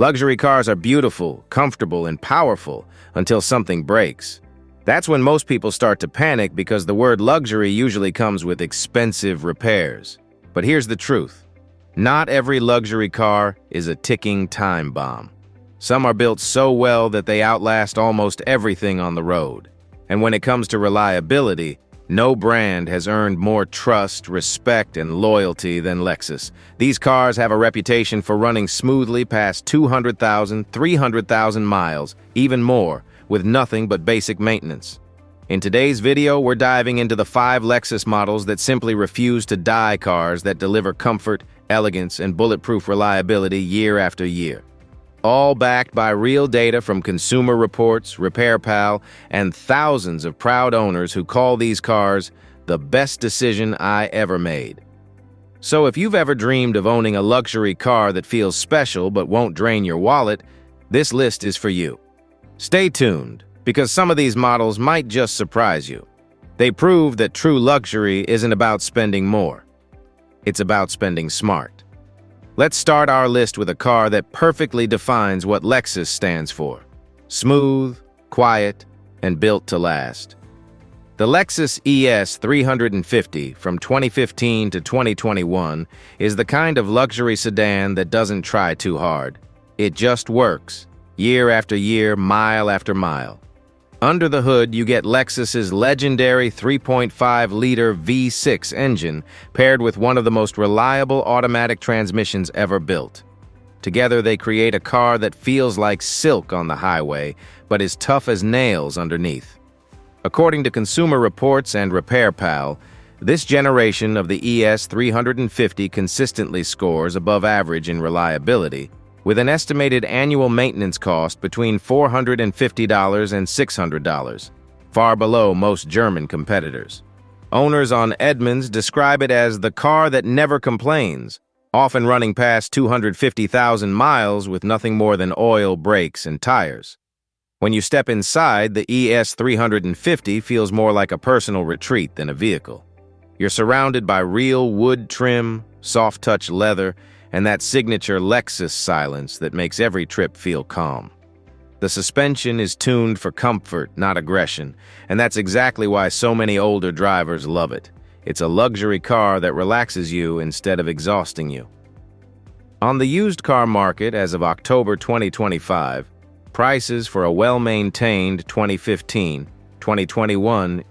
Luxury cars are beautiful, comfortable, and powerful until something breaks. That's when most people start to panic because the word luxury usually comes with expensive repairs. But here's the truth. Not every luxury car is a ticking time bomb. Some are built so well that they outlast almost everything on the road. And when it comes to reliability, no brand has earned more trust, respect, and loyalty than Lexus. These cars have a reputation for running smoothly past 200,000, 300,000 miles, even more, with nothing but basic maintenance. In today's video, we're diving into the 5 Lexus models that simply refuse to die cars that deliver comfort, elegance, and bulletproof reliability year after year. All backed by real data from Consumer Reports, RepairPal, and thousands of proud owners who call these cars the best decision I ever made. So if you've ever dreamed of owning a luxury car that feels special but won't drain your wallet, this list is for you. Stay tuned, because some of these models might just surprise you. They prove that true luxury isn't about spending more. It's about spending smart. Let's start our list with a car that perfectly defines what Lexus stands for: smooth, quiet, and built to last. The Lexus ES 350 from 2015 to 2021 is the kind of luxury sedan that doesn't try too hard. It just works, year after year, mile after mile. Under the hood, you get Lexus's legendary 3.5-liter V6 engine paired with one of the most reliable automatic transmissions ever built. Together, they create a car that feels like silk on the highway, but is tough as nails underneath. According to Consumer Reports and RepairPal, this generation of the ES 350 consistently scores above average in reliability, with an estimated annual maintenance cost between $450 and $600, far below most German competitors. Owners on Edmunds describe it as the car that never complains, often running past 250,000 miles with nothing more than oil, brakes, and tires. When you step inside, the ES 350 feels more like a personal retreat than a vehicle. You're surrounded by real wood trim, soft-touch leather, and that signature Lexus silence that makes every trip feel calm. The suspension is tuned for comfort, not aggression, and that's exactly why so many older drivers love it. It's a luxury car that relaxes you instead of exhausting you. On the used car market as of October 2025, prices for a well-maintained 2015-2021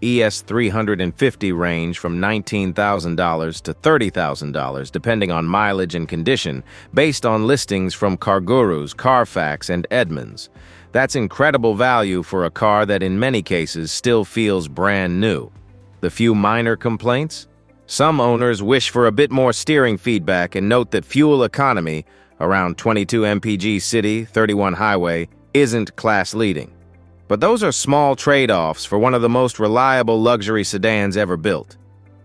ES 350 range from $19,000 to $30,000 depending on mileage and condition, based on listings from CarGurus, Carfax, and Edmunds. That's incredible value for a car that in many cases still feels brand new. The few minor complaints? Some owners wish for a bit more steering feedback and note that fuel economy, around 22 mpg city, 31 highway, isn't class-leading. But those are small trade-offs for one of the most reliable luxury sedans ever built.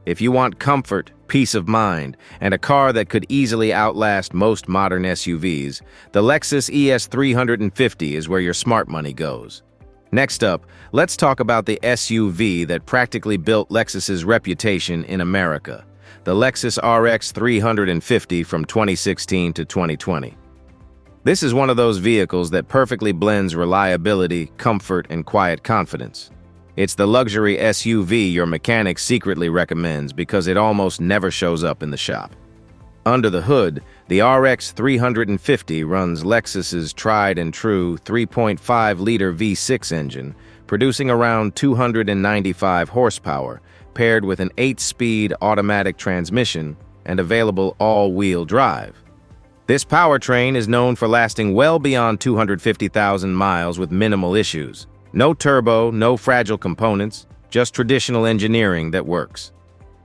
If you want comfort, peace of mind, and a car that could easily outlast most modern SUVs, the Lexus ES 350 is where your smart money goes. Next up, let's talk about the SUV that practically built Lexus's reputation in America, the Lexus RX 350 from 2016 to 2020. This is one of those vehicles that perfectly blends reliability, comfort, and quiet confidence. It's the luxury SUV your mechanic secretly recommends because it almost never shows up in the shop. Under the hood, the RX 350 runs Lexus's tried-and-true 3.5-liter V6 engine, producing around 295 horsepower, paired with an 8-speed automatic transmission and available all-wheel drive. This powertrain is known for lasting well beyond 250,000 miles with minimal issues. No turbo, no fragile components, just traditional engineering that works.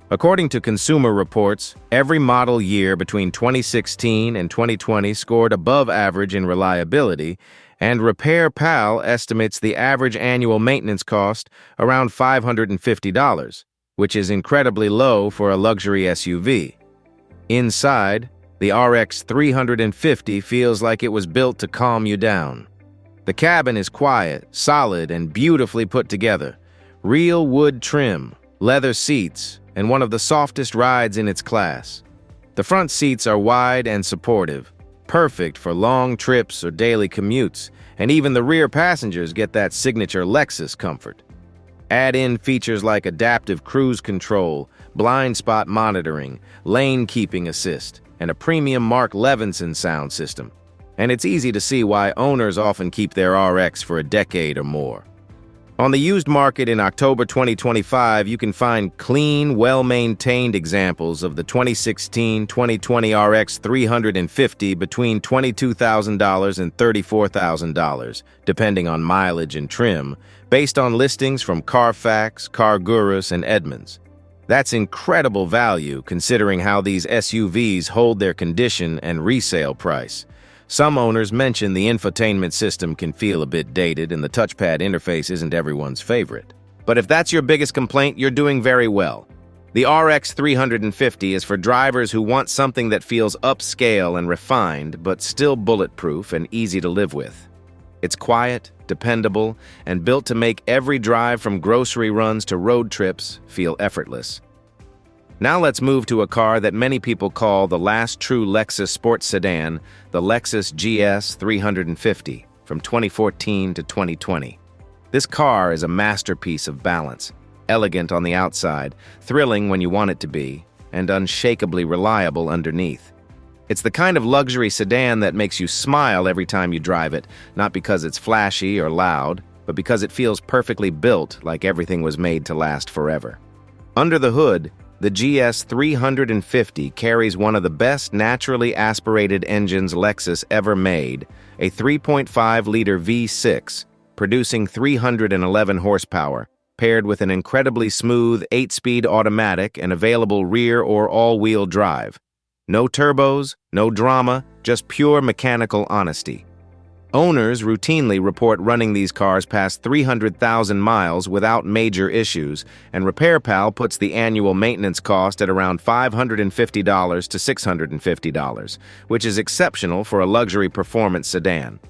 According to Consumer Reports, every model year between 2016 and 2020 scored above average in reliability, and RepairPal estimates the average annual maintenance cost around $550, which is incredibly low for a luxury SUV. Inside, the RX 350 feels like it was built to calm you down. The cabin is quiet, solid, and beautifully put together. Real wood trim, leather seats, and one of the softest rides in its class. The front seats are wide and supportive, perfect for long trips or daily commutes, and even the rear passengers get that signature Lexus comfort. Add in features like adaptive cruise control, blind spot monitoring, lane keeping assist, and a premium Mark Levinson sound system. And it's easy to see why owners often keep their RX for a decade or more. On the used market in October 2025, you can find clean, well-maintained examples of the 2016-2020 RX 350 between $22,000 and $34,000, depending on mileage and trim, based on listings from Carfax, CarGurus, and Edmunds. That's incredible value considering how these SUVs hold their condition and resale price. Some owners mention the infotainment system can feel a bit dated and the touchpad interface isn't everyone's favorite. But if that's your biggest complaint, you're doing very well. The RX 350 is for drivers who want something that feels upscale and refined, but still bulletproof and easy to live with. It's quiet, dependable, and built to make every drive from grocery runs to road trips feel effortless. Now let's move to a car that many people call the last true Lexus sports sedan, the Lexus GS 350, from 2014 to 2020. This car is a masterpiece of balance, elegant on the outside, thrilling when you want it to be, and unshakably reliable underneath. It's the kind of luxury sedan that makes you smile every time you drive it, not because it's flashy or loud, but because it feels perfectly built, like everything was made to last forever. Under the hood, the GS 350 carries one of the best naturally aspirated engines Lexus ever made, a 3.5-liter V6, producing 311 horsepower, paired with an incredibly smooth 8-speed automatic and available rear or all-wheel drive. No turbos, no drama, just pure mechanical honesty. Owners routinely report running these cars past 300,000 miles without major issues, and RepairPal puts the annual maintenance cost at around $550 to $650, which is exceptional for a luxury performance sedan.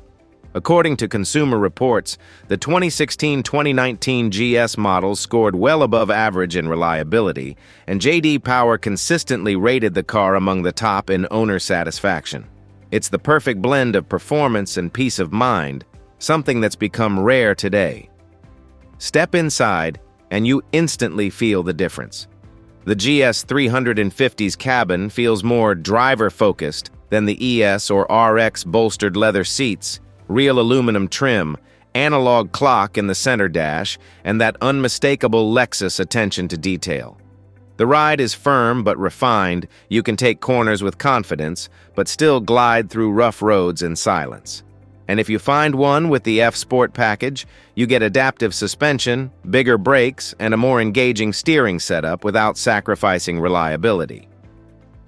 According to Consumer Reports, the 2016-2019 GS models scored well above average in reliability, and J.D. Power consistently rated the car among the top in owner satisfaction. It's the perfect blend of performance and peace of mind, something that's become rare today. Step inside, and you instantly feel the difference. The GS 350's cabin feels more driver-focused than the ES or RX bolstered leather seats, real aluminum trim, analog clock in the center dash, and that unmistakable Lexus attention to detail. The ride is firm but refined. You can take corners with confidence, but still glide through rough roads in silence. And if you find one with the F Sport package, you get adaptive suspension, bigger brakes, and a more engaging steering setup without sacrificing reliability.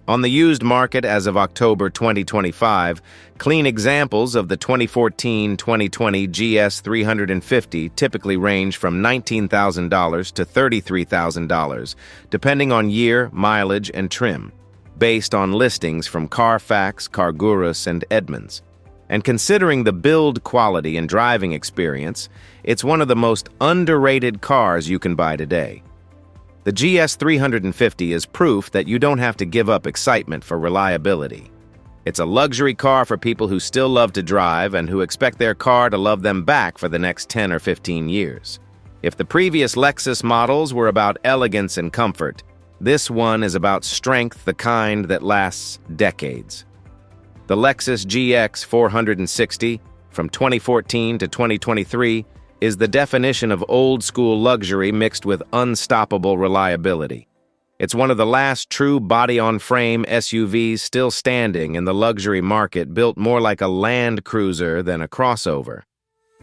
On the used market as of October 2025, clean examples of the 2014-2020 GS 350 typically range from $19,000 to $33,000, depending on year, mileage, and trim, based on listings from Carfax, CarGurus, and Edmunds. And considering the build quality and driving experience, it's one of the most underrated cars you can buy today. The GS 350 is proof that you don't have to give up excitement for reliability. It's a luxury car for people who still love to drive and who expect their car to love them back for the next 10 or 15 years. If the previous Lexus models were about elegance and comfort, this one is about strength, the kind that lasts decades. The Lexus GX 460, from 2014 to 2023, is the definition of old-school luxury mixed with unstoppable reliability. It's one of the last true body-on-frame SUVs still standing in the luxury market, built more like a Land Cruiser than a crossover.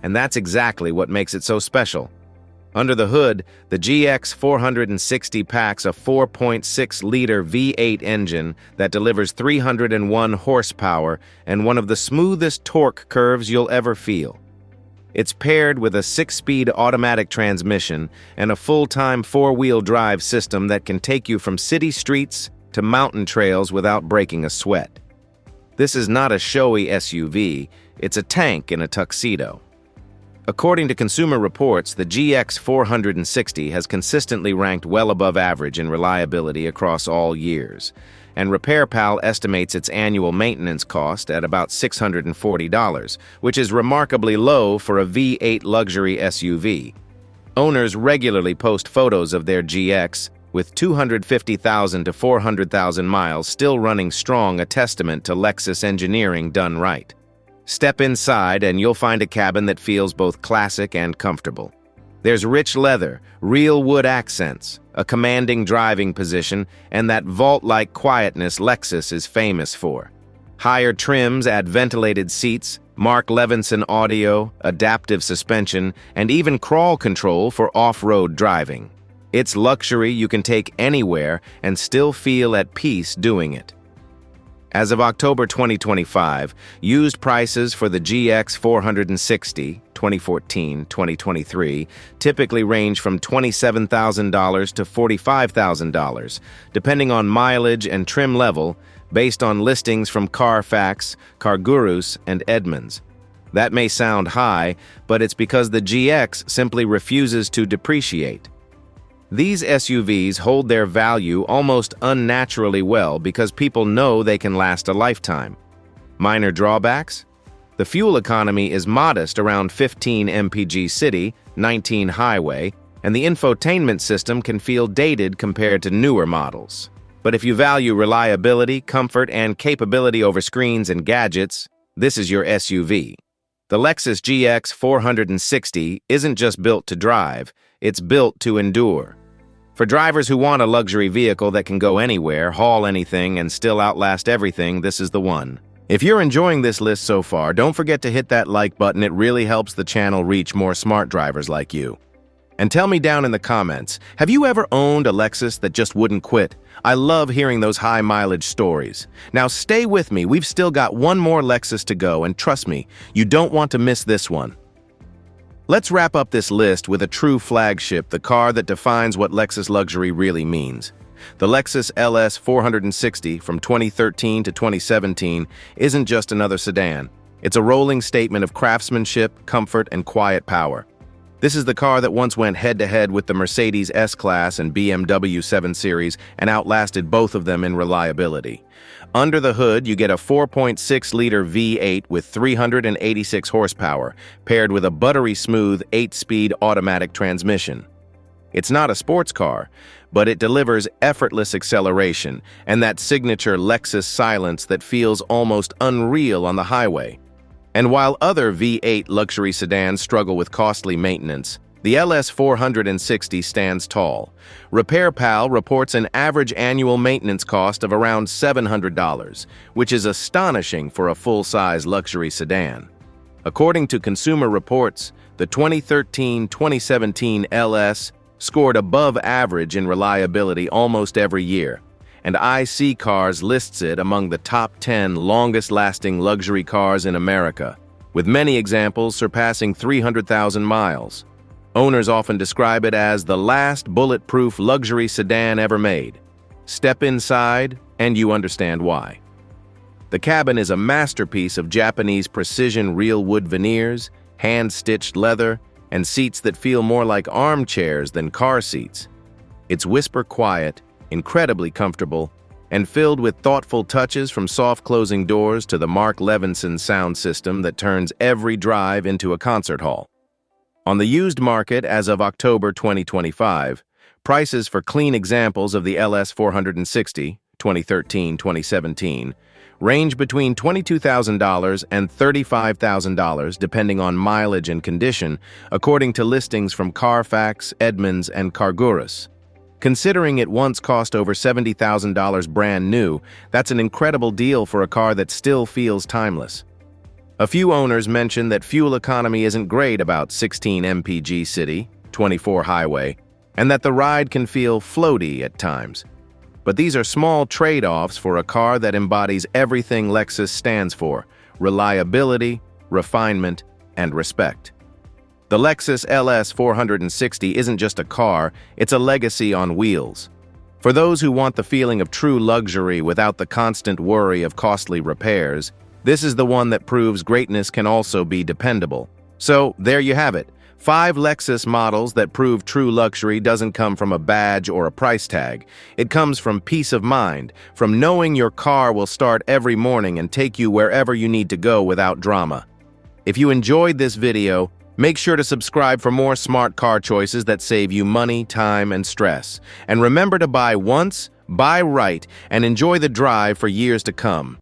And that's exactly what makes it so special. Under the hood, the GX 460 packs a 4.6-liter V8 engine that delivers 301 horsepower and one of the smoothest torque curves you'll ever feel. It's paired with a 6-speed automatic transmission and a full-time 4-wheel drive system that can take you from city streets to mountain trails without breaking a sweat. This is not a showy SUV, it's a tank in a tuxedo. According to Consumer Reports, the GX 460 has consistently ranked well above average in reliability across all years. and RepairPal estimates its annual maintenance cost at about $640, which is remarkably low for a V8 luxury SUV. Owners regularly post photos of their GX, with 250,000 to 400,000 miles still running strong, a testament to Lexus engineering done right. Step inside and you'll find a cabin that feels both classic and comfortable. There's rich leather, real wood accents, a commanding driving position, and that vault-like quietness Lexus is famous for. Higher trims add ventilated seats, Mark Levinson audio, adaptive suspension, and even crawl control for off-road driving. It's luxury you can take anywhere and still feel at peace doing it. As of October 2025, used prices for the GX 460, 2014-2023, typically range from $27,000 to $45,000, depending on mileage and trim level, based on listings from Carfax, CarGurus, and Edmunds. That may sound high, but it's because the GX simply refuses to depreciate. These SUVs hold their value almost unnaturally well because people know they can last a lifetime. Minor drawbacks? The fuel economy is modest, around 15 mpg city, 19 highway, and the infotainment system can feel dated compared to newer models. But if you value reliability, comfort, and capability over screens and gadgets, this is your SUV. The Lexus GX 460 isn't just built to drive, it's built to endure. For drivers who want a luxury vehicle that can go anywhere, haul anything, and still outlast everything, this is the one. If you're enjoying this list so far, don't forget to hit that like button. It really helps the channel reach more smart drivers like you. And tell me down in the comments, have you ever owned a Lexus that just wouldn't quit? I love hearing those high mileage stories. Now stay with me, we've still got one more Lexus to go, and trust me, you don't want to miss this one. Let's wrap up this list with a true flagship, the car that defines what Lexus luxury really means. The Lexus LS 460 from 2013 to 2017 isn't just another sedan. It's a rolling statement of craftsmanship, comfort, and quiet power. This is the car that once went head-to-head with the Mercedes S-Class and BMW 7 Series and outlasted both of them in reliability. Under the hood, you get a 4.6-liter V8 with 386 horsepower, paired with a buttery-smooth 8-speed automatic transmission. It's not a sports car, but it delivers effortless acceleration and that signature Lexus silence that feels almost unreal on the highway. And while other V8 luxury sedans struggle with costly maintenance, the LS 460 stands tall. RepairPal reports an average annual maintenance cost of around $700, which is astonishing for a full-size luxury sedan. According to Consumer Reports, the 2013-2017 LS scored above average in reliability almost every year, and iSeeCars lists it among the top 10 longest-lasting luxury cars in America, with many examples surpassing 300,000 miles. Owners often describe it as the last bulletproof luxury sedan ever made. Step inside, and you understand why. The cabin is a masterpiece of Japanese precision real wood veneers, hand-stitched leather, and seats that feel more like armchairs than car seats. It's whisper quiet, incredibly comfortable, and filled with thoughtful touches from soft closing doors to the Mark Levinson sound system that turns every drive into a concert hall. On the used market as of October 2025, prices for clean examples of the LS 460, 2013-2017, range between $22,000 and $35,000 depending on mileage and condition, according to listings from Carfax, Edmunds, and CarGurus. Considering it once cost over $70,000 brand new, that's an incredible deal for a car that still feels timeless. A few owners mention that fuel economy isn't great, about 16 mpg city, 24 highway, and that the ride can feel floaty at times. But these are small trade-offs for a car that embodies everything Lexus stands for: reliability, refinement, and respect. The Lexus LS 460 isn't just a car, it's a legacy on wheels. For those who want the feeling of true luxury without the constant worry of costly repairs, this is the one that proves greatness can also be dependable. So, there you have it. 5 Lexus models that prove true luxury doesn't come from a badge or a price tag. It comes from peace of mind, from knowing your car will start every morning and take you wherever you need to go without drama. If you enjoyed this video, make sure to subscribe for more smart car choices that save you money, time, and stress. And remember to buy once, buy right, and enjoy the drive for years to come.